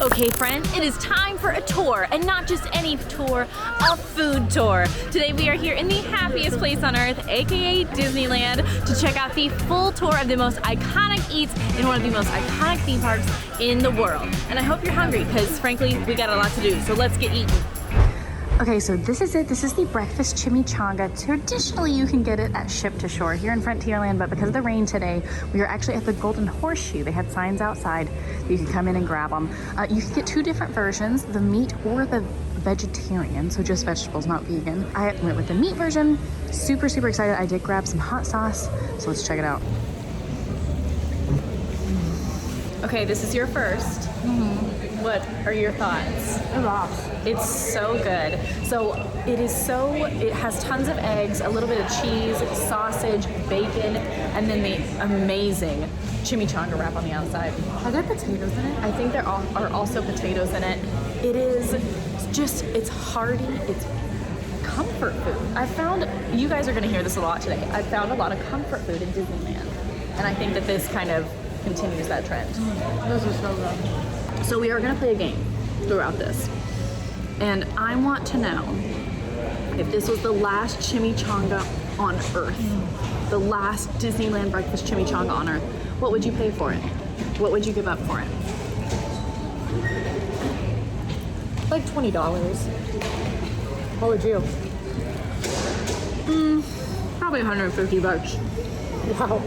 Okay friends, it is time for a tour, and not just any tour, a food tour. Today we are here in the happiest place on earth, aka Disneyland, to check out the full tour of the most iconic eats in one of the most iconic theme parks in the world. And I hope you're hungry, because frankly, we got a lot to do, so let's get eating. Okay, so this is it. This is the breakfast chimichanga. Traditionally, you can get it at Ship to Shore here in Frontierland, but because of the rain today, we are actually at the Golden Horseshoe. They had signs outside. You can come in and grab them. You can get two different versions, the meat or the vegetarian, so just vegetables, not vegan. I went with the meat version. Super, super excited. I did grab some hot sauce, so let's check it out. Okay, this is your first. What are your thoughts? It's so good. So it has tons of eggs, a little bit of cheese, sausage, bacon, and then the amazing chimichanga wrap on the outside. Are there potatoes in it? I think there are also potatoes in it. It is just, it's hearty, it's comfort food. I found, you guys are gonna hear this a lot today, I found a lot of comfort food in Disneyland. And I think that this kind of continues that trend. This is so good. So we are gonna play a game throughout this. And I want to know if this was the last chimichanga on earth, the last Disneyland breakfast chimichanga on earth, what would you pay for it? What would you give up for it? Like $20. What would you? Probably 150 bucks. Wow.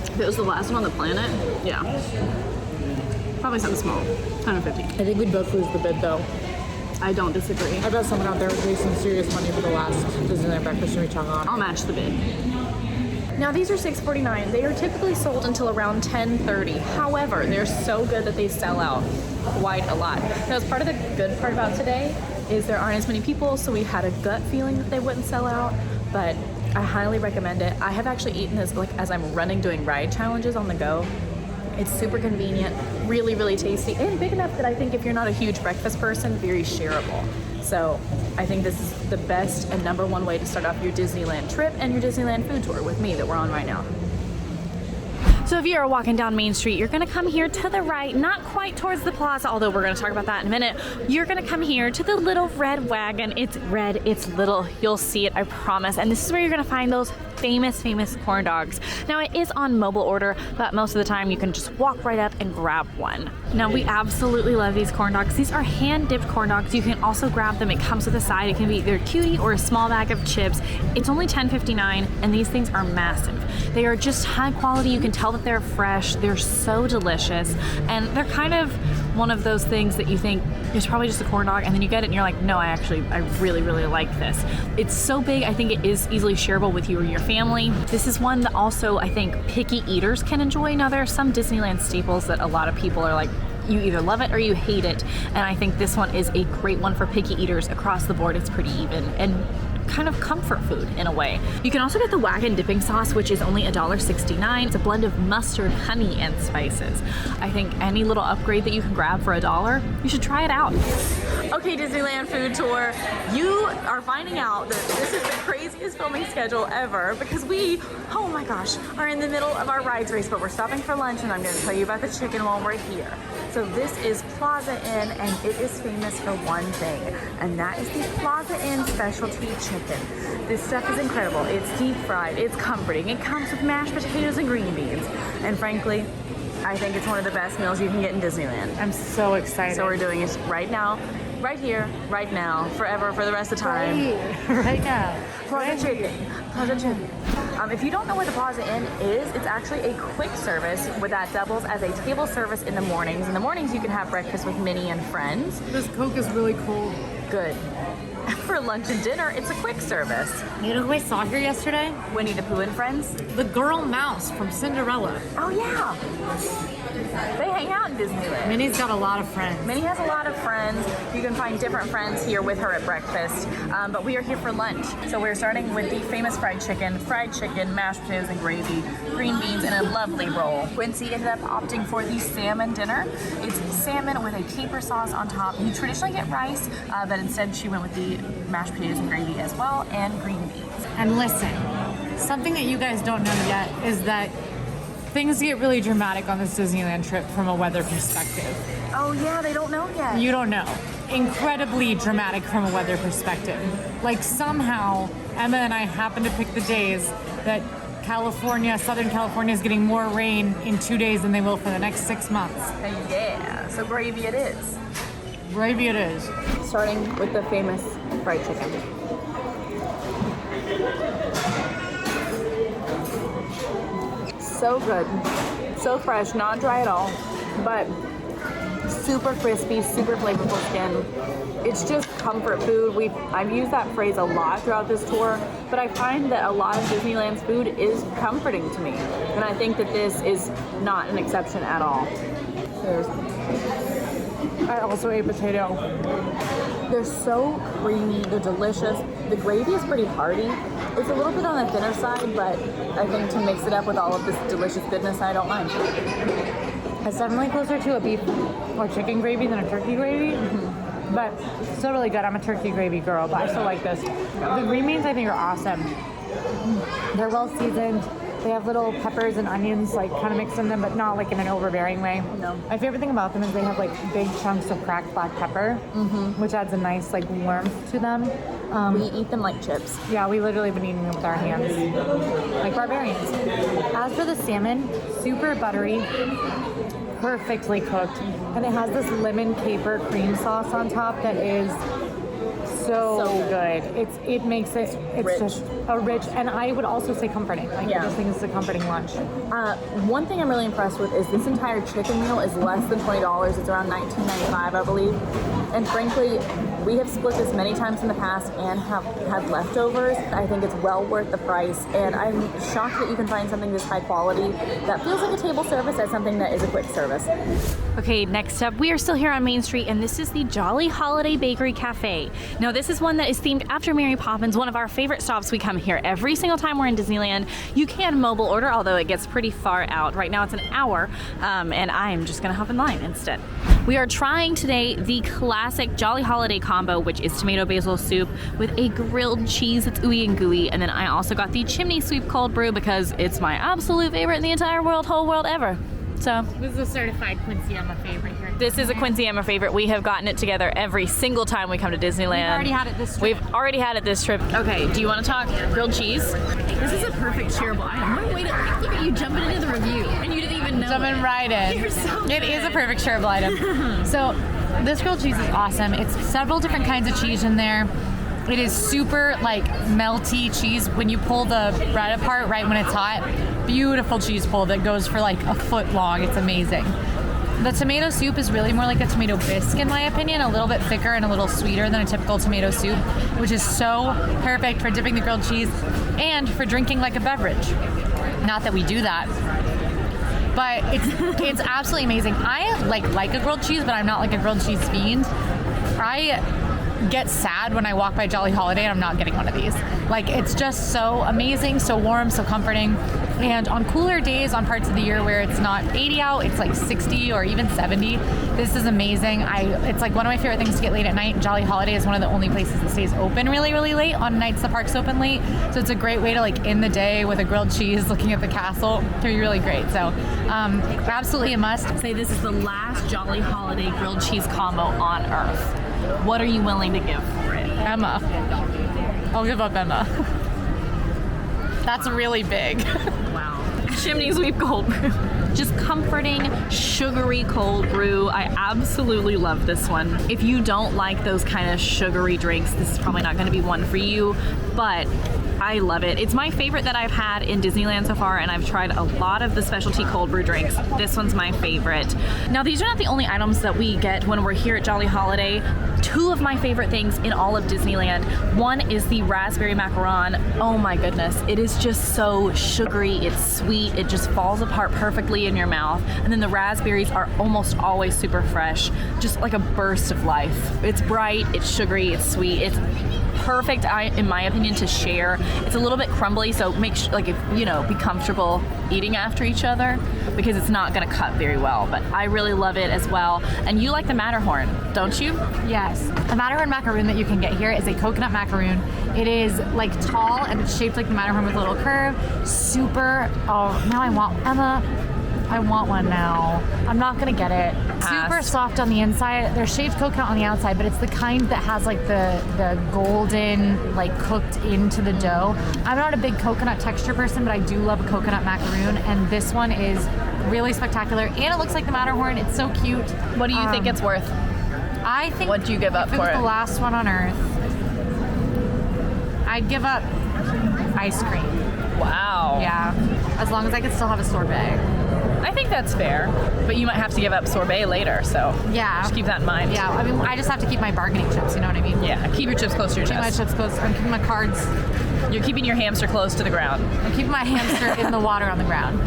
If it was the last one on the planet, yeah. Probably something small, 150. I think we'd both lose the bid though. I don't disagree. I bet someone out there would pay some serious money for the last Disneyland breakfast chimichanga. I'll match the bid. Now these are $6.49. They are typically sold until around 10:30. However, they're so good that they sell out quite a lot. Now, part of the good part about today is there aren't as many people, so we had a gut feeling that they wouldn't sell out, but I highly recommend it. I have actually eaten this like as I'm running doing ride challenges on the go. It's super convenient, really, really tasty, and big enough that I think if you're not a huge breakfast person, very shareable. So I think this is the best and #1 way to start off your Disneyland trip and your Disneyland food tour with me that we're on right now. So if you are walking down Main Street, you're gonna come here to the right, not quite towards the plaza, although we're gonna talk about that in a minute. You're gonna come here to the little Red Wagon. It's red, it's little, you'll see it, I promise. And this is where you're gonna find those famous corn dogs. Now it is on mobile order, but most of the time you can just walk right up and grab one. Now we absolutely love these corn dogs. These are hand dipped corn dogs. You can also grab them. It comes with a side. It can be either a cutie or a small bag of chips. It's only $10.59 and these things are massive. They are just high quality. You can tell that they're fresh. They're so delicious. And they're kind of one of those things that you think it's probably just a corn dog, and then you get it and you're like, no, I really, really like this. It's so big, I think it is easily shareable with you or your family. This is one that also I think picky eaters can enjoy. Now there are some Disneyland staples that a lot of people are like, you either love it or you hate it. And I think this one is a great one for picky eaters across the board. It's pretty even and kind of comfort food in a way. You can also get the Wagon dipping sauce, which is only $1.69. It's a blend of mustard, honey, and spices. I think any little upgrade that you can grab for $1, you should try it out. Okay, Disneyland food tour. You are finding out that this is the craziest filming schedule ever because we, oh my gosh, are in the middle of our rides race, but we're stopping for lunch and I'm gonna tell you about the chicken while we're here. So this is Plaza In, and it is famous for one thing, and that is the Plaza In specialty chicken. This stuff is incredible. It's deep fried, it's comforting, it comes with mashed potatoes and green beans, and frankly, I think it's one of the best meals you can get in Disneyland. I'm so excited. So we're doing it right now, right here, right now, forever, for the rest of time. Right now. Plaza Chicken. Plaza Chicken. If you don't know where the Plaza Inn is, it's actually a quick service where that doubles as a table service in the mornings. In the mornings, you can have breakfast with Minnie and friends. This Coke is really cold. Good. For lunch and dinner, it's a quick service. You know who I saw here yesterday? Winnie the Pooh and friends. The girl mouse from Cinderella. Oh yeah. They hang out in Disneyland. Minnie's got a lot of friends. Minnie has a lot of friends. You can find different friends here with her at breakfast. But we are here for lunch. So we're starting with the famous fried chicken, mashed potatoes and gravy, green beans, and a lovely roll. Quincy ended up opting for the salmon dinner. It's salmon with a caper sauce on top. You traditionally get rice, but instead she went with the mashed potatoes and gravy as well, and green beans. And listen, something that you guys don't know yet is that things get really dramatic on this Disneyland trip from a weather perspective. Oh yeah, they don't know yet. You don't know. Incredibly dramatic from a weather perspective. Like somehow, Emma and I happen to pick the days that California, Southern California is getting more rain in 2 days than they will for the next 6 months. Yeah, so gravy it is. Gravy it is. Starting with the famous fried chicken. So good, so fresh, not dry at all, but super crispy, super flavorful skin. It's just comfort food. I've used that phrase a lot throughout this tour, but I find that a lot of Disneyland's food is comforting to me, and I think that this is not an exception at all. I also ate potato. They're so creamy, they're delicious. The gravy is pretty hearty. It's a little bit on the thinner side, but I think to mix it up with all of this delicious goodness, I don't mind. It's definitely closer to a beef or chicken gravy than a turkey gravy, but still really good. I'm a turkey gravy girl, but I still like this. The green beans I think are awesome. They're well seasoned. They have little peppers and onions like kind of mixed in them, but not like in an overbearing way. No. My favorite thing about them is they have like big chunks of cracked black pepper, which adds a nice like warmth to them. We eat them like chips. Yeah, we literally been eating them with our hands, like barbarians. As for the salmon, super buttery, perfectly cooked, and it has this lemon caper cream sauce on top that is so good. It makes it's rich. Just a rich, and I would also say comforting. Like I just think it's a comforting lunch. One thing I'm really impressed with is this entire chicken meal is less than $20. It's around $19.95, I believe. And frankly, we have split this many times in the past and have had leftovers. I think it's well worth the price, and I'm shocked that you can find something this high quality that feels like a table service as something that is a quick service. Okay, next up, we are still here on Main Street, and this is the Jolly Holiday Bakery Cafe. Now, this is one that is themed after Mary Poppins, one of our favorite stops. We come here every single time we're in Disneyland. You can mobile order, although it gets pretty far out. Right now it's an hour, and I'm just gonna hop in line instead. We are trying today the classic Jolly Holiday combo, which is tomato basil soup with a grilled cheese that's ooey and gooey, and then I also got the chimney sweep cold brew because it's my absolute favorite in the entire whole world ever. So This is a certified Quincy Emma favorite here. this is a Quincy Emma favorite. We have gotten it together every single time we come to Disneyland. We've already had it this trip. We've already had it this trip. Okay, do you want to talk grilled cheese? This is a perfect shareable item. What a way to look at you jumping into the review, and you didn't even know. Jumping right in. You're so It good. is a perfect shareable item. So this grilled cheese is awesome. It's several different kinds of cheese in there. It is super like melty cheese when you pull the bread apart right when it's hot. Beautiful cheese pull that goes for like a foot long. It's amazing. The tomato soup is really more like a tomato bisque in my opinion, a little bit thicker and a little sweeter than a typical tomato soup, which is so perfect for dipping the grilled cheese and for drinking like a beverage. Not that we do that, but it's absolutely amazing. I like a grilled cheese, but I'm not like a grilled cheese fiend. I get sad when I walk by Jolly Holiday and I'm not getting one of these. Like, it's just so amazing, so warm, so comforting. And on cooler days, on parts of the year where it's not 80 out, it's like 60 or even 70. This is amazing. It's like one of my favorite things to get late at night. Jolly Holiday is one of the only places that stays open really, really late on nights the park's open late. So it's a great way to like end the day with a grilled cheese looking at the castle. It can be really great. So absolutely a must. Say this is the last Jolly Holiday grilled cheese combo on Earth. What are you willing to give for it? Emma. I'll give up Emma. That's really big. Wow. Chimney sweep cold brew. Just comforting, sugary cold brew. I absolutely love this one. If you don't like those kind of sugary drinks, this is probably not going to be one for you, but I love it. It's my favorite that I've had in Disneyland so far, and I've tried a lot of the specialty cold brew drinks. This one's my favorite. Now, these are not the only items that we get when we're here at Jolly Holiday. Two of my favorite things in all of Disneyland. One is the raspberry macaron. Oh my goodness, it is just so sugary, it's sweet, it just falls apart perfectly in your mouth. And then the raspberries are almost always super fresh, just like a burst of life. It's bright, it's sugary, it's sweet, it's perfect, in my opinion, to share. It's a little bit crumbly, so make sure, like, if you know, be comfortable eating after each other because it's not going to cut very well. But I really love it as well. And you like the Matterhorn, don't you? Yes. The Matterhorn macaroon that you can get here is a coconut macaroon. It is like tall and it's shaped like the Matterhorn with a little curve. Super. Oh, now I want Emma. I want one now. I'm not gonna get it. Super soft on the inside. They're shaved coconut on the outside, but it's the kind that has like the golden, like cooked into the dough. I'm not a big coconut texture person, but I do love a coconut macaroon, and this one is really spectacular, and it looks like the Matterhorn. It's so cute. What do you think it's worth? I think. What do you give up if for it? it? The last one on Earth. I'd give up ice cream. Wow. Yeah, as long as I could still have a sorbet. I think that's fair, but you might have to give up sorbet later, so Yeah. just keep that in mind. Yeah, I mean, I just have to keep my bargaining chips, you know what I mean? Yeah, keep your chips close to your Keep my chest. chips close. I'm keeping my cards. You're keeping your hamster close to the ground. I'm keeping my hamster in the water on the ground.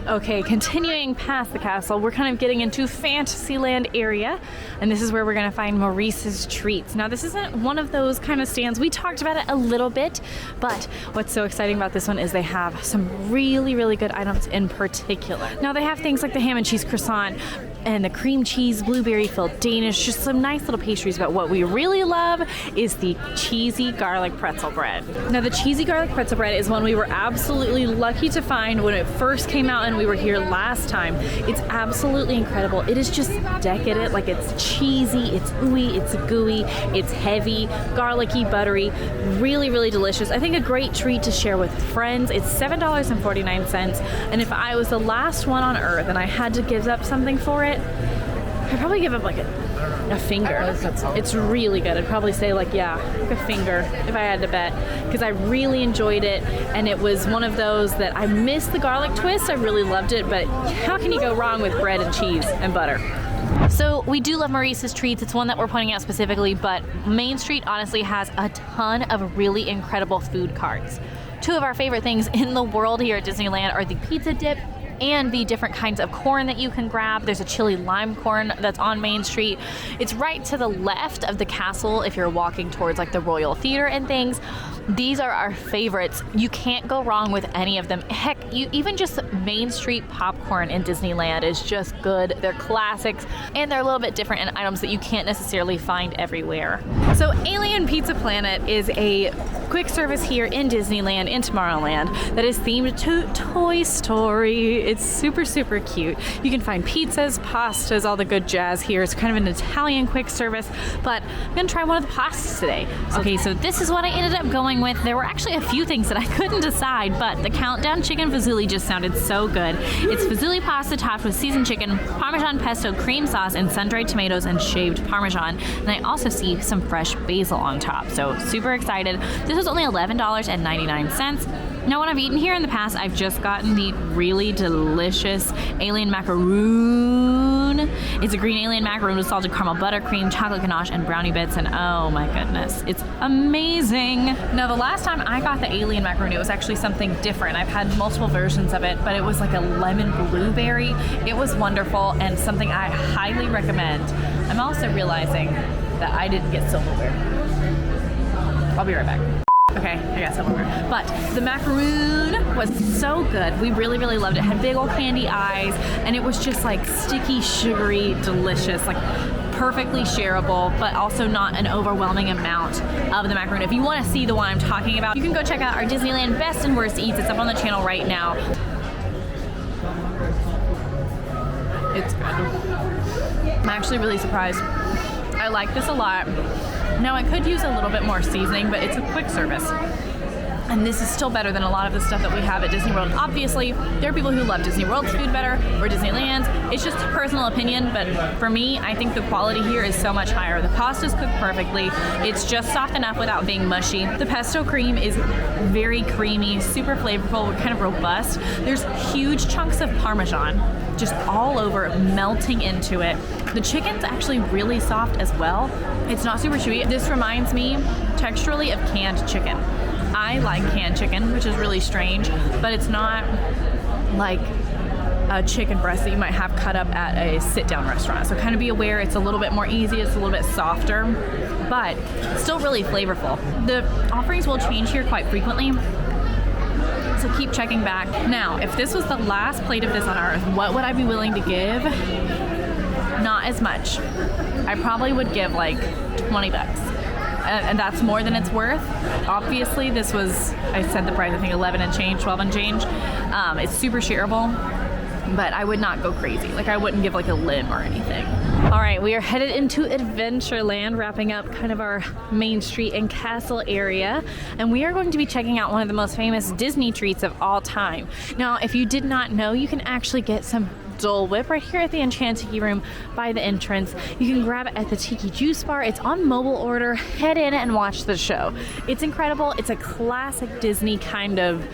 Okay, continuing past the castle, we're kind of getting into Fantasyland area, and this is where we're gonna find Maurice's Treats. Now, this isn't one of those kind of stands. We talked about it a little bit, but what's so exciting about this one is they have some really, really good items in particular. Now, they have things like the ham and cheese croissant and the cream cheese blueberry filled Danish, just some nice little pastries, but what we really love is the cheesy garlic pretzel bread. Now, the cheesy garlic pretzel bread is one we were absolutely lucky to find when it first came out and we were here last time. It's absolutely incredible. It is just decadent. Like, it's cheesy, it's ooey, it's gooey, it's heavy, garlicky, buttery, really, really delicious. I think a great treat to share with friends. It's $7.49, and if I was the last one on Earth and I had to give up something for it, I'd probably give up like a finger. It's really good. I'd probably say like a finger if I had to bet, because I really enjoyed it, and it was one of those that I missed the garlic twist. I really loved it, but how can you go wrong with bread and cheese and butter? So we do love Maurice's Treats. It's one that we're pointing out specifically, but Main Street honestly has a ton of really incredible food carts. Two of our favorite things in the world here at Disneyland are the pizza dip and the different kinds of corn that you can grab. There's a chili lime corn that's on Main Street. It's right to the left of the castle if you're walking towards like the Royal Theater and things. These are our favorites. You can't go wrong with any of them. Heck, even just Main Street popcorn in Disneyland is just good. They're classics, and they're a little bit different in items that you can't necessarily find everywhere. So Alien Pizza Planet is a quick service here in Disneyland, in Tomorrowland, that is themed to Toy Story. It's super, super cute. You can find pizzas, pastas, all the good jazz here. It's kind of an Italian quick service, but I'm gonna try one of the pastas today. Okay, so this is what I ended up going with. There were actually a few things that I couldn't decide, but the Countdown Chicken Fazooli just sounded so good. It's fazooli pasta topped with seasoned chicken, Parmesan pesto cream sauce, and sun-dried tomatoes and shaved Parmesan. And I also see some fresh basil on top, so super excited. This was only $11.99. Now, when I've eaten here in the past, I've just gotten the really delicious alien macaroon. It's a green alien macaroon with salted caramel buttercream, chocolate ganache, and brownie bits, and oh my goodness, it's amazing. Now, the last time I got the alien macaroon, it was actually something different. I've had multiple versions of it, but it was like a lemon blueberry. It was wonderful and something I highly recommend. I'm also realizing that I didn't get silverware. I'll be right back. Okay, I got silverware. But the macaroon was so good. We really, really loved it. It had big old candy eyes, and it was just like sticky, sugary, delicious, like perfectly shareable, but also not an overwhelming amount of the macaroon. If you want to see the one I'm talking about, you can go check out our Disneyland Best and Worst Eats. It's up on the channel right now. It's good. I'm actually really surprised. I like this a lot. Now, I could use a little bit more seasoning, but it's a quick service. And this is still better than a lot of the stuff that we have at Disney World. Obviously, there are people who love Disney World's food better or Disneyland's. It's just a personal opinion, but for me, I think the quality here is so much higher. The pasta's cooked perfectly. It's just soft enough without being mushy. The pesto cream is very creamy, super flavorful, kind of robust. There's huge chunks of Parmesan just all over, melting into it. The chicken's actually really soft as well. It's not super chewy. This reminds me texturally of canned chicken. I like canned chicken, which is really strange, but it's not like a chicken breast that you might have cut up at a sit-down restaurant. So kind of be aware, it's a little bit more easy, it's a little bit softer, but still really flavorful. The offerings will change here quite frequently, so keep checking back. Now, if this was the last plate of this on Earth, what would I be willing to give? Not as much. I probably would give like 20 bucks. And that's more than it's worth. Obviously, this was, I said the price, I think 11 and change, 12 and change. It's super shareable. but I would not go crazy. Like I wouldn't give like a limb or anything. All right, we are headed into Adventureland, wrapping up kind of our Main Street and Castle area. And we are going to be checking out one of the most famous Disney treats of all time. Now, if you did not know, you can actually get some Dole Whip right here at the Enchanted Room by the entrance. You can grab it at the Tiki Juice Bar. It's on mobile order. Head in and watch the show. It's incredible. It's a classic Disney kind of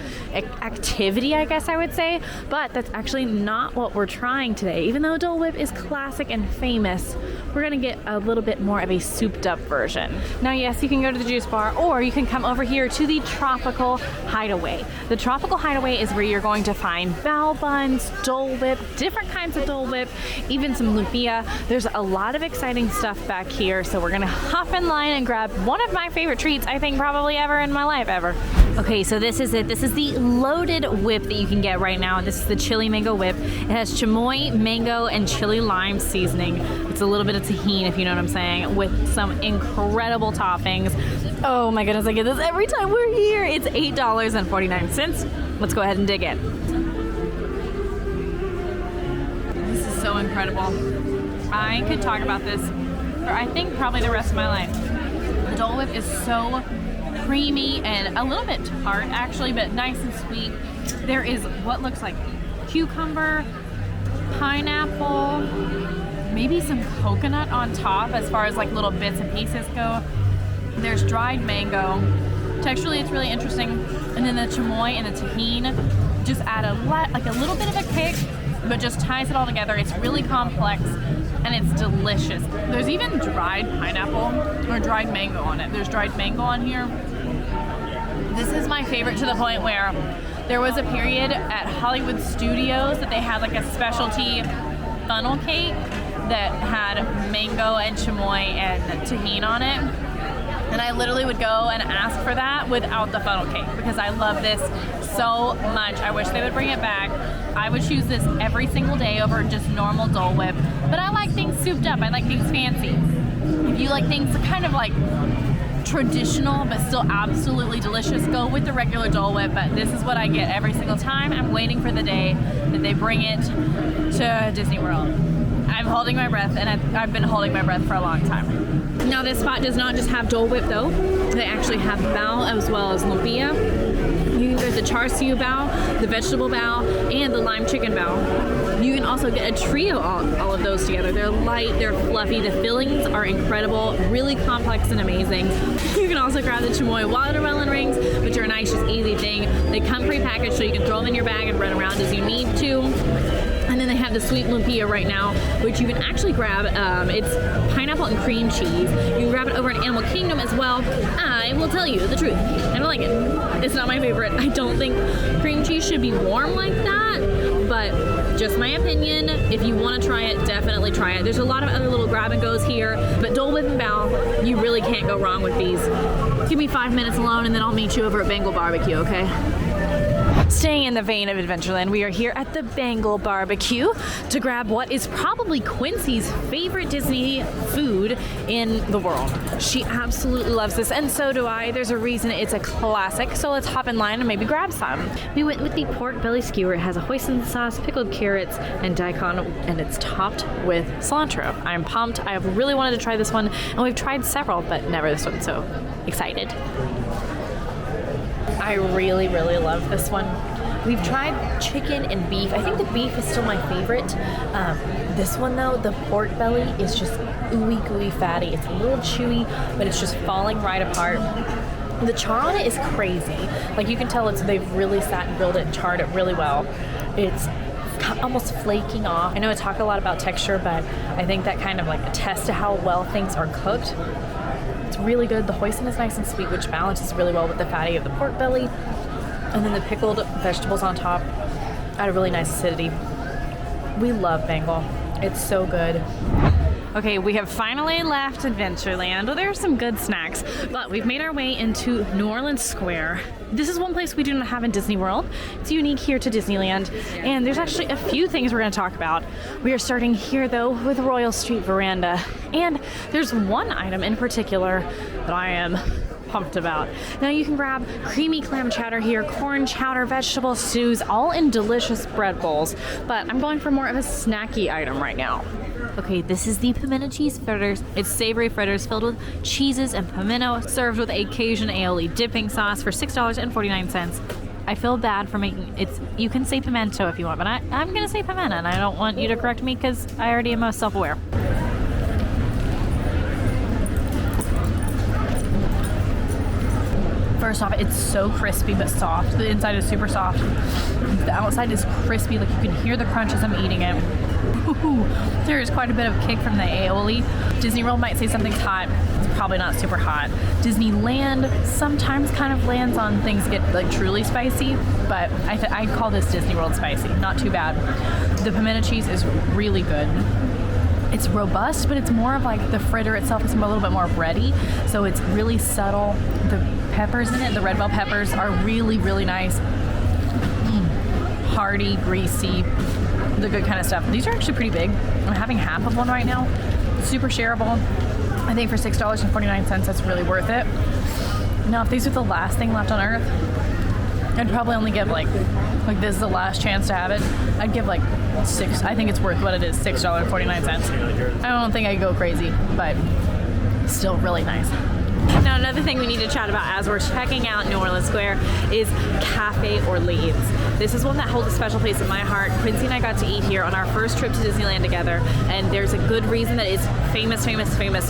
activity, I guess I would say, but that's actually not what we're trying today. Even though Dole Whip is classic and famous, we're gonna get a little bit more of a souped up version. Now, yes, you can go to the juice bar, or you can come over here to the Tropical Hideaway. The Tropical Hideaway is where you're going to find bao buns, Dole Whip, different kinds of Dole Whip, even some lumpia. There's a lot of exciting stuff back here, so we're gonna hop in line and grab one of my favorite treats, I think probably ever in my life ever. Okay, so this is it. This is the loaded whip that you can get right now. This is the chili mango whip. It has chamoy, mango, and chili lime seasoning. It's a little bit of tahini, if you know what I'm saying, with some incredible toppings. Oh my goodness, I get this every time we're here. It's $8.49. Let's go ahead and dig in. This is so incredible. I could talk about this for, I think, probably the rest of my life. The Dole Whip is so creamy and a little bit tart actually, but nice and sweet. There is what looks like cucumber, pineapple, maybe some coconut on top as far as like little bits and pieces go. There's dried mango. Texturally, it's really interesting. And then the chamoy and the tahini just add a little bit of a kick, but just ties it all together. It's really complex and it's delicious. There's even dried pineapple or dried mango on it. There's dried mango on here. This is my favorite to the point where there was a period at Hollywood Studios that they had like a specialty funnel cake that had mango and chamoy and tahini on it. And I literally would go and ask for that without the funnel cake because I love this so much. I wish they would bring it back. I would choose this every single day over just normal Dole Whip. But I like things souped up. I like things fancy. If you like things kind of like traditional but still absolutely delicious, go with the regular Dole Whip. But this is what I get every single time. I'm waiting for the day that they bring it to Disney World. I'm holding my breath, and I've been holding my breath for a long time. Now, this spot does not just have Dole Whip though. They actually have bao as well as lumpia. You can get the char siu bao, the vegetable bao, and the lime chicken bao. You can also get a trio all of those together. They're light, they're fluffy, the fillings are incredible, really complex and amazing. You can also grab the chamoy watermelon rings, which are a nice, just easy thing. They come pre-packaged, so you can throw them in your bag and run around as you need to. And then they have the sweet lumpia right now, which you can actually grab. It's pineapple and cream cheese. You can grab it over in Animal Kingdom as well. I will tell you the truth, I don't like it. It's not my favorite. I don't think cream cheese should be warm like that, but just my opinion. If you want to try it, definitely try it. There's a lot of other little grab and goes here, but Dole Whip and bao, you really can't go wrong with these. Give me 5 minutes alone and then I'll meet you over at Bangal BBQ, okay? Staying in the vein of Adventureland, we are here at the Bangal BBQ to grab what is probably Quincy's favorite Disney food in the world. She absolutely loves this, and so do I. There's a reason it's a classic, so let's hop in line and maybe grab some. We went with the pork belly skewer. It has a hoisin sauce, pickled carrots, and daikon, and it's topped with cilantro. I'm pumped. I have really wanted to try this one, and we've tried several, but never this one, so excited. I really, really love this one. We've tried chicken and beef. I think the beef is still my favorite. This one though, the pork belly is just ooey gooey fatty. It's a little chewy, but it's just falling right apart. The char on it is crazy. Like you can tell they've really sat and grilled it and charred it really well. It's almost flaking off. I know I talk a lot about texture, but I think that kind of like attests to how well things are cooked. It's really good. The hoisin is nice and sweet, which balances really well with the fatty of the pork belly. And then the pickled vegetables on top add a really nice acidity. We love Bangal. It's so good. Okay, we have finally left Adventureland. Well, there are some good snacks, but we've made our way into New Orleans Square. This is one place we do not have in Disney World. It's unique here to Disneyland, and there's actually a few things we're going to talk about. We are starting here, though, with Royal Street Veranda, and there's one item in particular that I am pumped about. Now you can grab creamy clam chowder here, corn chowder, vegetable stews, all in delicious bread bowls. But I'm going for more of a snacky item right now. Okay, this is the pimento cheese fritters. It's savory fritters filled with cheeses and pimento, served with a Cajun aioli dipping sauce for $6.49. I feel bad for making it's. You can say pimento if you want, but I'm gonna say pimento, and I don't want you to correct me because I already am most self-aware. First off, it's so crispy but soft. The inside is super soft. The outside is crispy, like you can hear the crunch as I'm eating it. Ooh, there is quite a bit of kick from the aioli. Disney World might say something's hot. It's probably not super hot. Disneyland sometimes kind of lands on things get like truly spicy, but I call this Disney World spicy. Not too bad. The pimento cheese is really good. It's robust, but it's more of like the fritter itself is a little bit more bready, so it's really subtle. The peppers in it, the red bell peppers, are really, really nice. Hearty, greasy, the good kind of stuff. These are actually pretty big. I'm having half of one right now. Super shareable. I think for $6.49, that's really worth it. Now, if these are the last thing left on earth, I'd probably only give like this is the last chance to have it. I'd give like $6. I think it's worth what it is, $6.49. I don't think I'd go crazy, but still really nice. Now, another thing we need to chat about as we're checking out New Orleans Square is Cafe Orleans. This is one that holds a special place in my heart. Quincy and I got to eat here on our first trip to Disneyland together, and there's a good reason that it's famous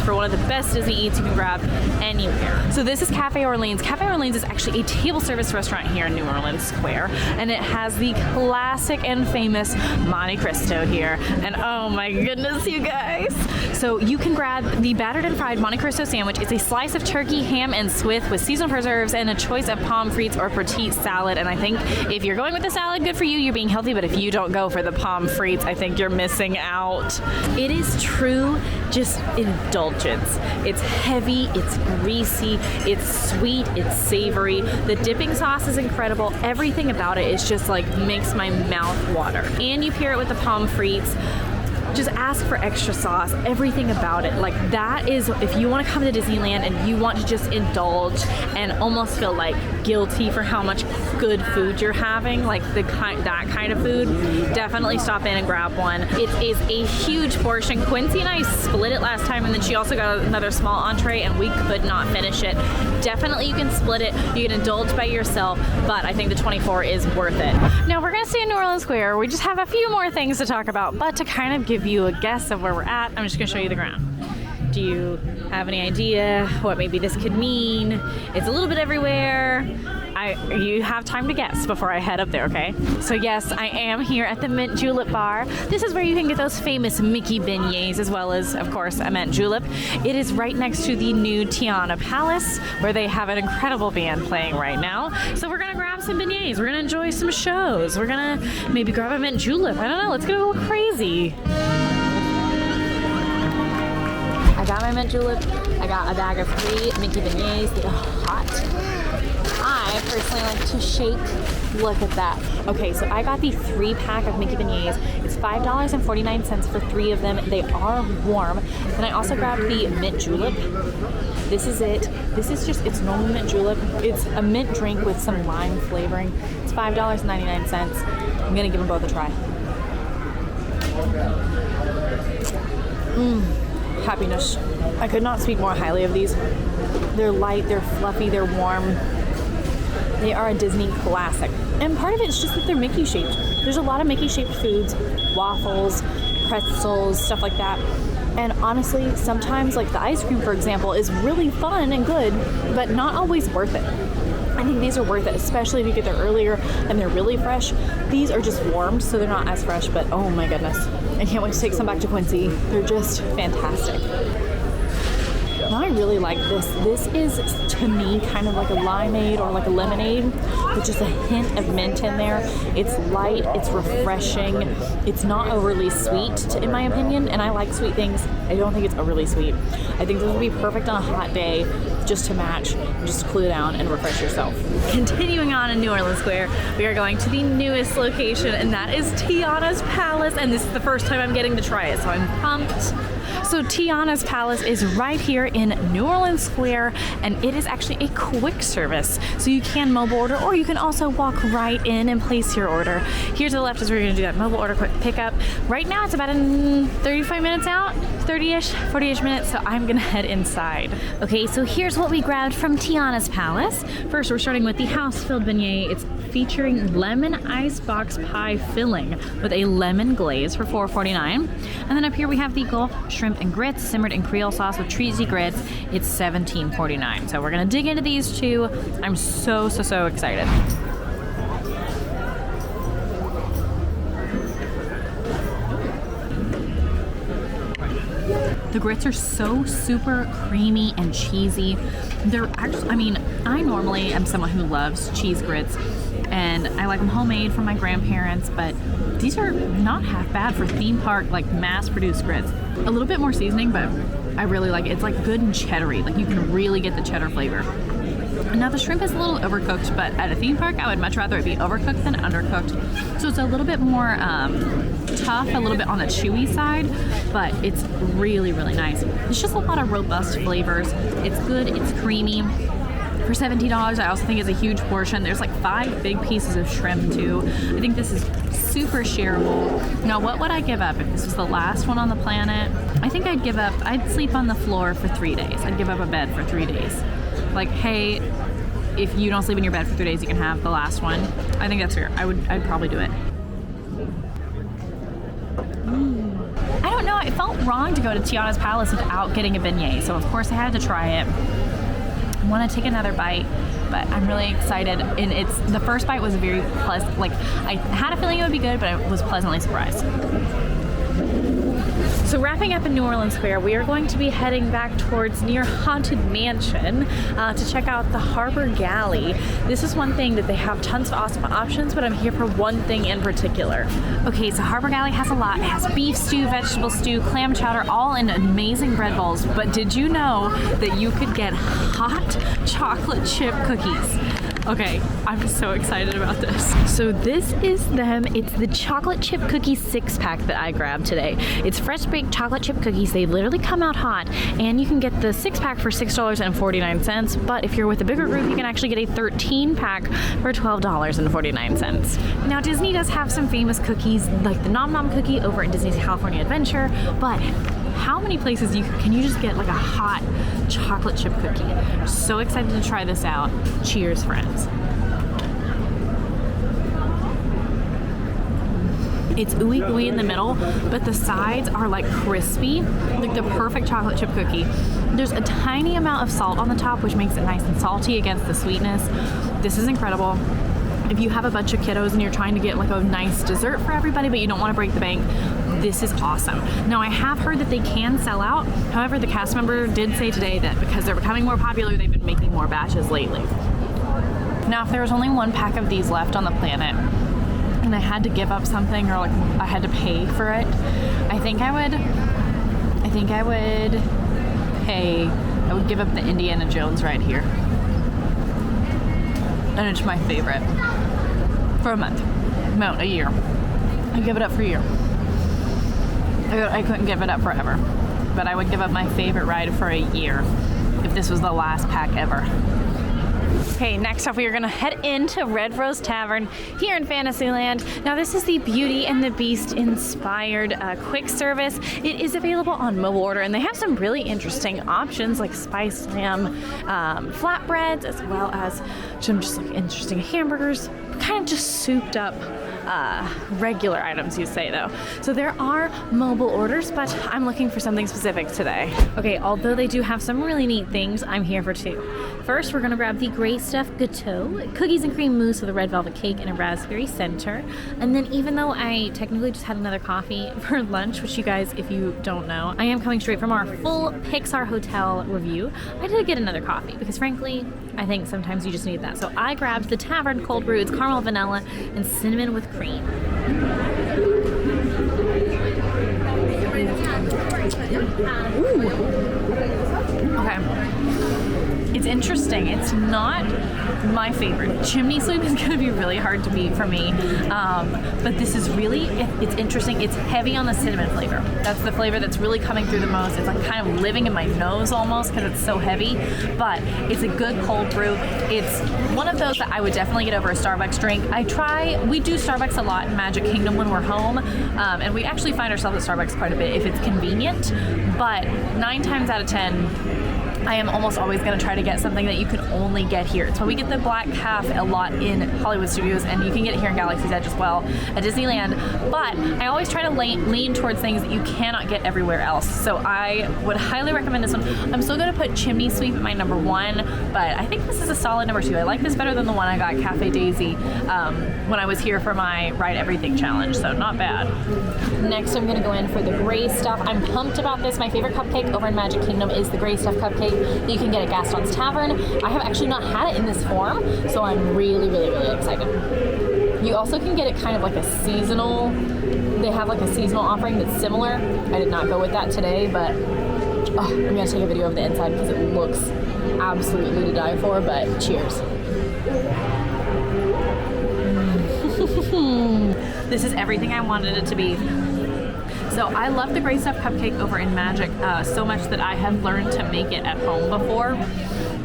for one of the best Disney eats you can grab anywhere. So this is Cafe Orleans. Cafe Orleans is actually a table service restaurant here in New Orleans Square, and it has the classic and famous Monte Cristo here. And oh my goodness, you guys. So you can grab the battered and fried Monte Cristo sandwich. It's a slice of turkey, ham, and swith with seasonal preserves and a choice of pommes frites or petite salad. And I think if you're going with the salad, good for you, you're being healthy, but if you don't go for the pommes frites, I think you're missing out. It is true just indulgence. It's heavy, it's greasy, it's sweet, it's savory. The dipping sauce is incredible. Everything about it is just like makes my mouth water. And you pair it with the pommes frites. Just ask for extra sauce, everything about it. Like that is, if you want to come to Disneyland and you want to just indulge and almost feel like guilty for how much good food you're having, like that kind of food, definitely stop in and grab one. It is a huge portion. Quincy and I split it last time, and then she also got another small entree, and we could not finish it. Definitely you can split it, you can indulge by yourself, but I think the 24 is worth it. Now we're gonna stay in New Orleans Square. We just have a few more things to talk about, but to kind of give you a guess of where we're at, I'm just gonna show you the ground. Do you have any idea what maybe this could mean? It's a little bit everywhere. You have time to guess before I head up there, okay? So yes, I am here at the Mint Julet Bar. This is where you can get those famous Mickey beignets, as well as, of course, a mint julep. It is right next to the new Tianas Palace, where they have an incredible band playing right now. So we're gonna grab some beignets. We're gonna enjoy some shows. We're gonna maybe grab a mint julep. I don't know, let's go crazy. I got my mint julep. I got a bag of 3 Mickey beignets that are hot. I personally like to shake. Look at that. Okay, so I got the 3-pack of Mickey beignets. It's $5.49 for 3 of them. They are warm. Then I also grabbed the mint julep. This is it. This is just, it's normal mint julep. It's a mint drink with some lime flavoring. It's $5.99. I'm gonna give them both a try. Happiness. I could not speak more highly of these. They're light, they're fluffy, they're warm. They are a Disney classic. And part of it's just that they're Mickey shaped. There's a lot of Mickey shaped foods, waffles, pretzels, stuff like that. And honestly, sometimes like the ice cream, for example, is really fun and good, but not always worth it. I think these are worth it, especially if you get there earlier and they're really fresh. These are just warmed, so they're not as fresh, but oh my goodness. I can't wait to take some back to Quincy. They're just fantastic. Now I really like this. This is, to me, kind of like a limeade or like a lemonade with just a hint of mint in there. It's light, it's refreshing, it's not overly sweet, in my opinion, and I like sweet things. I don't think it's overly sweet. I think this would be perfect on a hot day just to match, just cool down and refresh yourself. Continuing on in New Orleans Square, we are going to the newest location, and that is Tianas Palace, and this is the first time I'm getting to try it, so I'm pumped. So Tianas Palace is right here in New Orleans Square, and it is actually a quick service. So you can mobile order, or you can also walk right in and place your order. Here to the left is where you're gonna do that mobile order quick pickup. Right now it's about 35 minutes out, 30-ish, 40-ish minutes, so I'm gonna head inside. Okay, so here's what we grabbed from Tianas Palace. First, we're starting with the house-filled beignet. It's featuring lemon icebox pie filling with a lemon glaze for $4.49. And then up here we have the Gulf shrimp and grits simmered in Creole sauce with cheesy grits. It's $17.49. So we're gonna dig into these two. I'm so excited. The grits are so super creamy and cheesy. They're actually, I mean, I normally am someone who loves cheese grits, and I like them homemade from my grandparents, but these are not half bad for theme park, like mass-produced grits. A little bit more seasoning, but I really like it. It's like good and cheddary. Like you can really get the cheddar flavor. Now the shrimp is a little overcooked, but at a theme park, I would much rather it be overcooked than undercooked. So it's a little bit more tough, a little bit on the chewy side, but it's really nice. It's just a lot of robust flavors. It's good, it's creamy. For $17, I also think it's a huge portion. There's like 5 big pieces of shrimp too. I think this is super shareable. Now, what would I give up if this was the last one on the planet? I think I'd sleep on the floor for 3 days. I'd give up a bed for 3 days. Like, hey, if you don't sleep in your bed for 3 days, you can have the last one. I think that's fair. I'd probably do it. I don't know, it felt wrong to go to Tianas Palace without getting a beignet, so of course I had to try it. I want to take another bite, but I'm really excited. And the first bite was very pleasant. Like, I had a feeling it would be good, but I was pleasantly surprised. So wrapping up in New Orleans Square, we are going to be heading back towards near Haunted Mansion to check out the Harbor Galley. This is one thing that they have tons of awesome options, but I'm here for one thing in particular. Okay, so Harbor Galley has a lot. It has beef stew, vegetable stew, clam chowder, all in amazing bread bowls. But did you know that you could get hot chocolate chip cookies? Okay, I'm so excited about this. So this is them. It's the chocolate chip cookie 6-pack that I grabbed today. It's fresh baked chocolate chip cookies. They literally come out hot, and you can get the 6-pack for $6.49. But if you're with a bigger group, you can actually get a 13-pack for $12.49. Now Disney does have some famous cookies, like the Nom Nom cookie over in Disney's California Adventure, but how many places can you just get like a hot chocolate chip cookie? I'm so excited to try this out. Cheers, friends. It's ooey gooey in the middle, but the sides are like crispy, like the perfect chocolate chip cookie. There's a tiny amount of salt on the top, which makes it nice and salty against the sweetness. This is incredible. If you have a bunch of kiddos and you're trying to get like a nice dessert for everybody, but you don't want to break the bank, this is awesome. Now, I have heard that they can sell out. However, the cast member did say today that because they're becoming more popular, they've been making more batches lately. Now, if there was only 1 pack of these left on the planet, and I had to give up something, or like I had to pay for it, I would give up the Indiana Jones right here. And it's my favorite. For a month. No, a year. I'd give it up for a year. I couldn't give it up forever. But I would give up my favorite ride for a year if this was the last pack ever. Okay, next up we are gonna head into Red Rose Tavern here in Fantasyland. Now this is the Beauty and the Beast inspired quick service. It is available on mobile order, and they have some really interesting options like spiced lamb flatbreads, as well as some just like interesting hamburgers, kind of just souped up regular items, you say though. So there are mobile orders, but I'm looking for something specific today. Okay, although they do have some really neat things, I'm here for 2. First, we're gonna grab the Great Stuff Gâteau, cookies and cream mousse with a red velvet cake and a raspberry center. And then even though I technically just had another coffee for lunch, which you guys, if you don't know, I am coming straight from our full Pixar hotel review, I did get another coffee because frankly, I think sometimes you just need that. So I grabbed the Tavern Cold Brew. It's caramel vanilla and cinnamon with cream. Ooh. Okay. It's interesting. It's not my favorite. Chimney sweep is going to be really hard to beat for me. But this is really, it's interesting. It's heavy on the cinnamon flavor. That's the flavor that's really coming through the most. It's like kind of living in my nose almost because it's so heavy. But it's a good cold brew. It's one of those that I would definitely get over a Starbucks drink. We do Starbucks a lot in Magic Kingdom when we're home. And we actually find ourselves at Starbucks quite a bit if it's convenient. But 9 times out of 10, I am almost always going to try to get something that you can only get here. It's why we get the Black Calf a lot in Hollywood Studios, and you can get it here in Galaxy's Edge as well at Disneyland. But I always try to lean towards things that you cannot get everywhere else. So I would highly recommend this one. I'm still going to put Chimney Sweep at my number 1, but I think this is a solid number 2. I like this better than the one I got, Cafe Daisy, when I was here for my Ride Everything challenge, so not bad. Next, I'm going to go in for the gray stuff. I'm pumped about this. My favorite cupcake over in Magic Kingdom is the gray stuff cupcake that you can get at Gaston's Tavern. I have actually not had it in this form, so I'm really, really, really excited. You also can get it kind of like a seasonal. They have like a seasonal offering that's similar. I did not go with that today, but I'm going to take a video of the inside because it looks absolutely to die for, but cheers. This is everything I wanted it to be. So I love the gray stuff cupcake over in Magic so much that I have learned to make it at home before.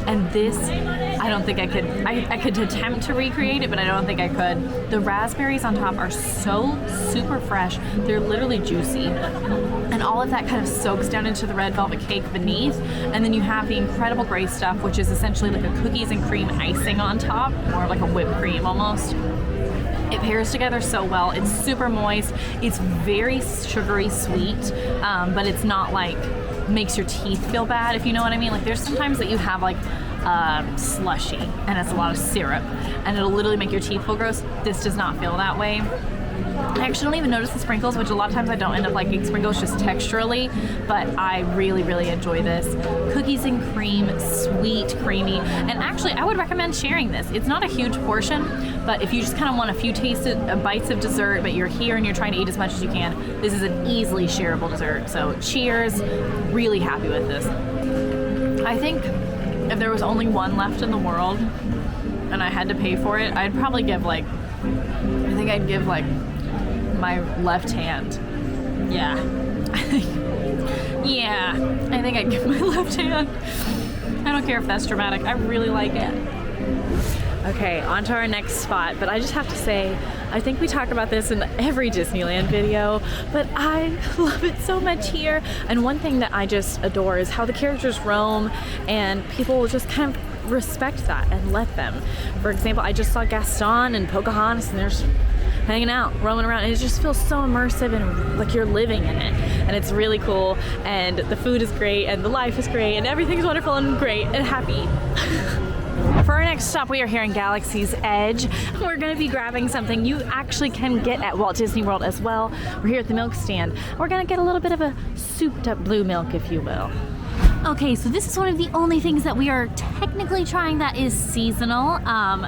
And this, I don't think I could. I could attempt to recreate it, but I don't think I could. The raspberries on top are so super fresh. They're literally juicy. And all of that kind of soaks down into the red velvet cake beneath. And then you have the incredible gray stuff, which is essentially like a cookies and cream icing on top, more like a whipped cream almost. It pairs together so well. It's super moist. It's very sugary sweet, but it's not like makes your teeth feel bad, if you know what I mean. Like there's sometimes that you have like slushy and it's a lot of syrup and it'll literally make your teeth feel gross. This does not feel that way. I actually don't even notice the sprinkles, which a lot of times I don't end up liking sprinkles just texturally, but I really, really enjoy this. Cookies and cream, sweet, creamy, and actually I would recommend sharing this. It's not a huge portion, but if you just kind of want a few bites of dessert, but you're here and you're trying to eat as much as you can, this is an easily shareable dessert. So cheers, really happy with this. I think if there was only one left in the world and I had to pay for it, I'd probably give like my left hand. Yeah. I think I'd give my left hand. I don't care if that's dramatic. I really like it. Okay, on to our next spot, but I just have to say, I think we talk about this in every Disneyland video, but I love it so much here. And one thing that I just adore is how the characters roam and people will just kind of respect that and let them. For example, I just saw Gaston and Pocahontas and they're just hanging out, roaming around, and it just feels so immersive and like you're living in it. And it's really cool, and the food is great, and the life is great, and everything's wonderful and great and happy. For our next stop, we are here in Galaxy's Edge. We're going to be grabbing something you actually can get at Walt Disney World as well. We're here at the milk stand. We're going to get a little bit of a souped up blue milk, if you will. Okay, so this is one of the only things that we are technically trying that is seasonal.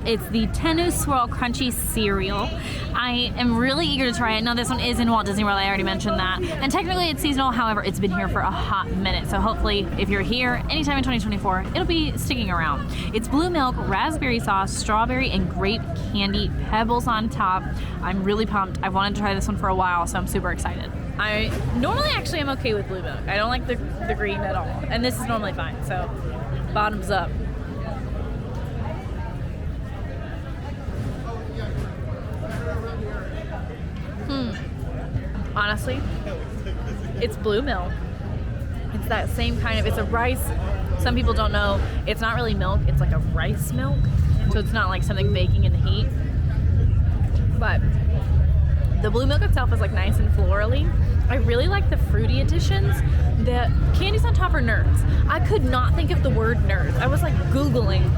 It's the Tenu Swirl Crunchy Cereal. I am really eager to try it. Now, this one is in Walt Disney World. I already mentioned that. And technically it's seasonal. However, it's been here for a hot minute. So hopefully, if you're here anytime in 2024, it'll be sticking around. It's blue milk, raspberry sauce, strawberry, and grape candy pebbles on top. I'm really pumped. I've wanted to try this one for a while, so I'm super excited. I normally actually am okay with blue milk. I don't like the green at all. And this is normally fine, so bottoms up. Honestly, it's blue milk. It's that same kind of, it's a rice. Some people don't know, it's not really milk, it's like a rice milk. So it's not like something baking in the heat. But the blue milk itself is like nice and florally. I really like the fruity additions. The candies on top are nerds. I could not think of the word nerds. I was like Googling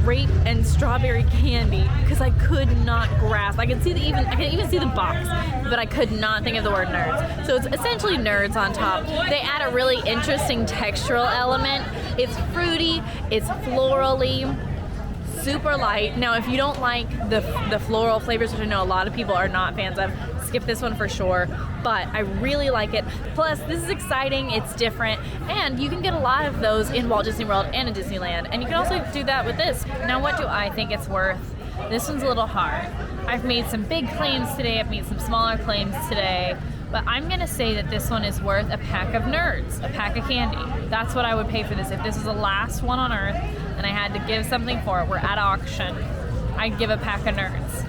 grape and strawberry candy because I could not grasp. I can even see the box, but I could not think of the word nerds. So it's essentially nerds on top. They add a really interesting textural element. It's fruity, it's florally, super light. Now, if you don't like the floral flavors, which I know a lot of people are not fans of, skip this one for sure, but I really like it. Plus, this is exciting, it's different, and you can get a lot of those in Walt Disney World and in Disneyland, and you can also do that with this. Now, what do I think it's worth? This one's a little hard. I've made some big claims today, I've made some smaller claims today, but I'm gonna say that this one is worth a pack of nerds, a pack of candy. That's what I would pay for this. If this was the last one on Earth and I had to give something for it, we're at auction, I'd give a pack of nerds.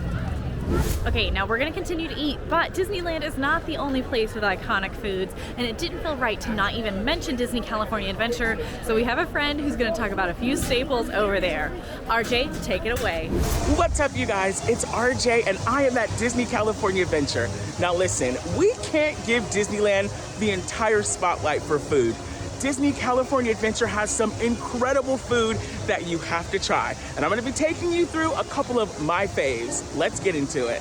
Okay, now we're gonna continue to eat, but Disneyland is not the only place with iconic foods, and it didn't feel right to not even mention Disney California Adventure, so we have a friend who's gonna talk about a few staples over there. RJ, take it away. What's up, you guys? It's RJ, and I am at Disney California Adventure. Now listen, we can't give Disneyland the entire spotlight for food. Disney California Adventure has some incredible food that you have to try. And I'm gonna be taking you through a couple of my faves. Let's get into it.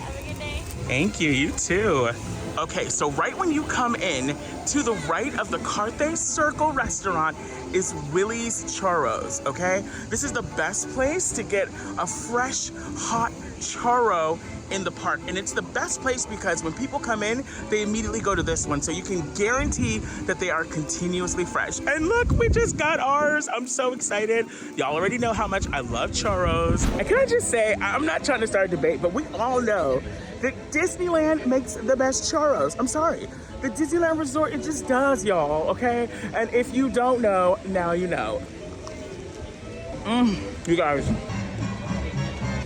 Have a good day. Thank you, you too. Okay, so right when you come in, to the right of the Carthay Circle restaurant is Willie's Churros, okay? This is the best place to get a fresh, hot churro in the park, and it's the best place because when people come in, they immediately go to this one, so you can guarantee that they are continuously fresh. And look, we just got ours. I'm so excited. Y'all already know how much I love churros. And can I just say, I'm not trying to start a debate, but we all know that Disneyland makes the best churros. I'm sorry. The Disneyland Resort, it just does, y'all, okay? And if you don't know, now you know. You guys.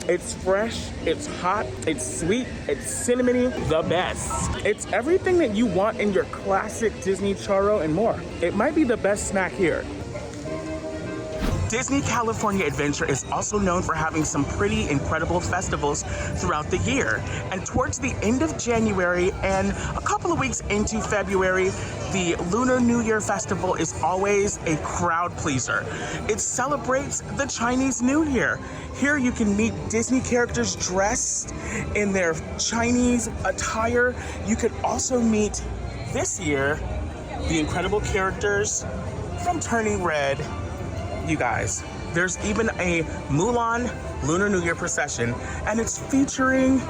It's fresh, it's hot, it's sweet, it's cinnamony, the best. It's everything that you want in your classic Disney churro and more. It might be the best snack here. Disney California Adventure is also known for having some pretty incredible festivals throughout the year. And towards the end of January and a couple of weeks into February, the Lunar New Year Festival is always a crowd pleaser. It celebrates the Chinese New Year. Here you can meet Disney characters dressed in their Chinese attire. You could also meet, this year, the incredible characters from Turning Red. You guys, there's even a Mulan Lunar New Year procession, and it's featuring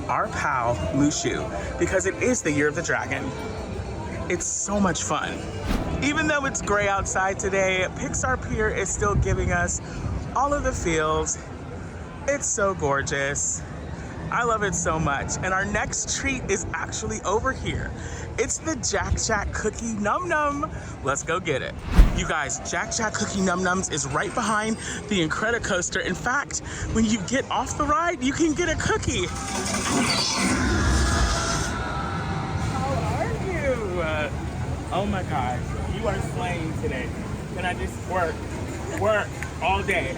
our pal Mushu because it is the year of the dragon. It's so much fun. Even though it's gray outside today, Pixar Pier is still giving us all of the feels. It's so gorgeous. I love it so much. And our next treat is actually over here. It's the Jack Jack Cookie Num Num. Let's go get it. You guys, Jack Jack Cookie Num Nums is right behind the Incredicoaster. In fact, when you get off the ride, you can get a cookie. How are you? Oh my gosh, you are slaying today. Can I just work all day?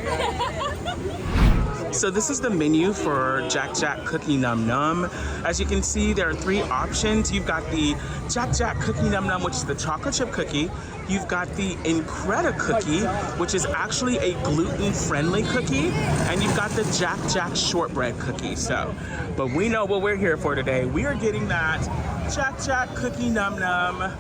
So this is the menu for Jack Jack Cookie Num Num. As you can see, there are 3 options. You've got the Jack Jack Cookie Num Num, which is the chocolate chip cookie. You've got the Incredi-Cookie, which is actually a gluten-friendly cookie. And you've got the Jack Jack Shortbread Cookie. But we know what we're here for today. We are getting that Jack Jack Cookie Num Num.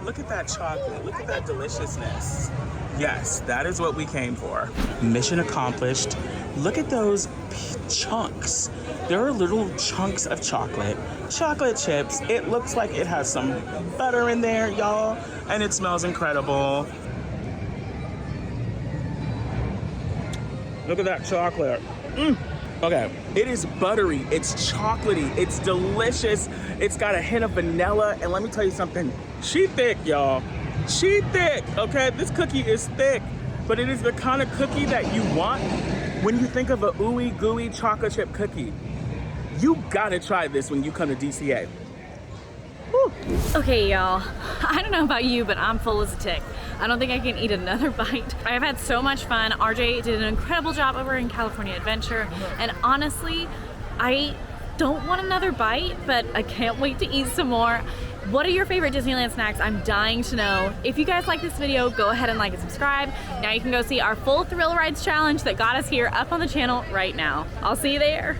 Look at that chocolate, look at that deliciousness. Yes, that is what we came for. Mission accomplished. Look at those chunks. There are little chunks of chocolate chips. It looks like it has some butter in there, y'all, and it smells incredible. Look at that chocolate. Okay, it is buttery, it's chocolatey, it's delicious. It's got a hint of vanilla, and let me tell you something, she thick, y'all. She thick, okay? This cookie is thick, but it is the kind of cookie that you want when you think of a ooey gooey chocolate chip cookie. You gotta try this when you come to DCA. Woo. Okay, y'all, I don't know about you, but I'm full as a tick. I don't think I can eat another bite. I've had so much fun. RJ did an incredible job over in California Adventure, and honestly, I don't want another bite, but I can't wait to eat some more. What are your favorite Disneyland snacks? I'm dying to know. If you guys like this video, go ahead and like and subscribe. Now you can go see our full Thrill Rides challenge that got us here up on the channel right now. I'll see you there.